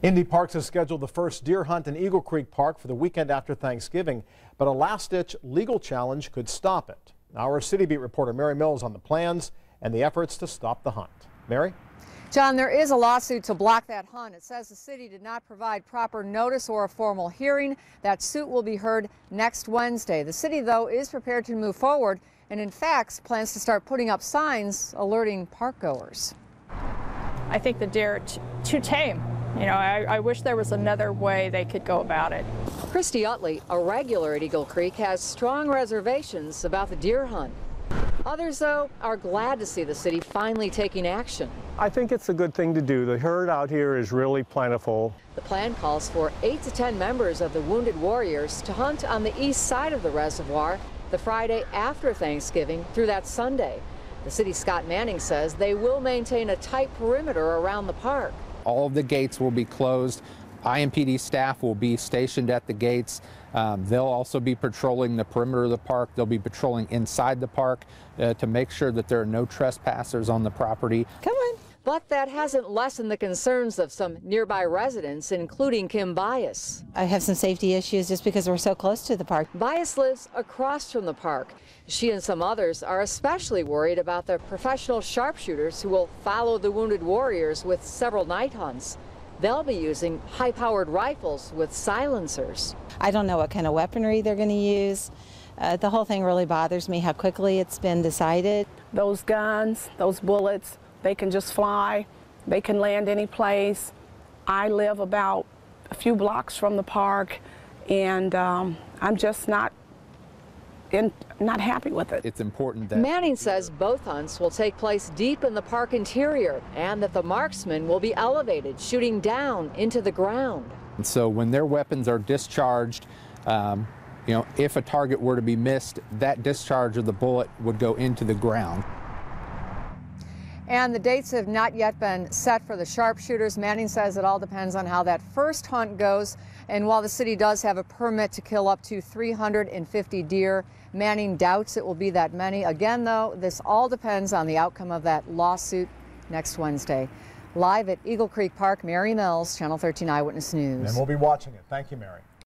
Indy Parks has scheduled the first deer hunt in Eagle Creek Park for the weekend after Thanksgiving, but a last-ditch legal challenge could stop it. Our City Beat reporter Mary Mills on the plans and the efforts to stop the hunt. Mary? John, there is a lawsuit to block that hunt. It says the city did not provide proper notice or a formal hearing. That suit will be heard next Wednesday. The city, though, is prepared to move forward and, in fact, plans to start putting up signs alerting park goers. I think the deer are too tame. You know, I wish there was another way they could go about it. Christy Utley, a regular at Eagle Creek, has strong reservations about the deer hunt. Others, though, are glad to see the city finally taking action. I think it's a good thing to do. The herd out here is really plentiful. The plan calls for 8 to 10 members of the Wounded Warriors to hunt on the east side of the reservoir the Friday after Thanksgiving through that Sunday. The city's Scott Manning says they will maintain a tight perimeter around the park. All of the gates will be closed. IMPD staff will be stationed at the gates. They'll also be patrolling the perimeter of the park. They'll be patrolling inside the park to make sure that there are no trespassers on the property. Come on. But that hasn't lessened the concerns of some nearby residents, including Kim BUIS. I have some safety issues just because we're so close to the park. BUIS lives across from the park. She and some others are especially worried about the professional sharpshooters who will follow the Wounded Warriors with several night hunts. They'll be using high-powered rifles with silencers. I don't know what kind of weaponry they're going to use. The whole thing really bothers me how quickly it's been decided. Those guns, those bullets, they can just fly. They can land any place. I live about a few blocks from the park, and I'm just not happy with it. It's important that Manning says both hunts will take place deep in the park interior and that the marksmen will be elevated, shooting down into the ground. And so when their weapons are discharged, you know, if a target were to be missed, that discharge of the bullet would go into the ground. And the dates have not yet been set for the sharpshooters. Manning says it all depends on how that first hunt goes. And while the city does have a permit to kill up to 350 deer, Manning doubts it will be that many. Again, though, this all depends on the outcome of that lawsuit next Wednesday. Live at Eagle Creek Park, Mary Mills, Channel 13 Eyewitness News. And we'll be watching it. Thank you, Mary.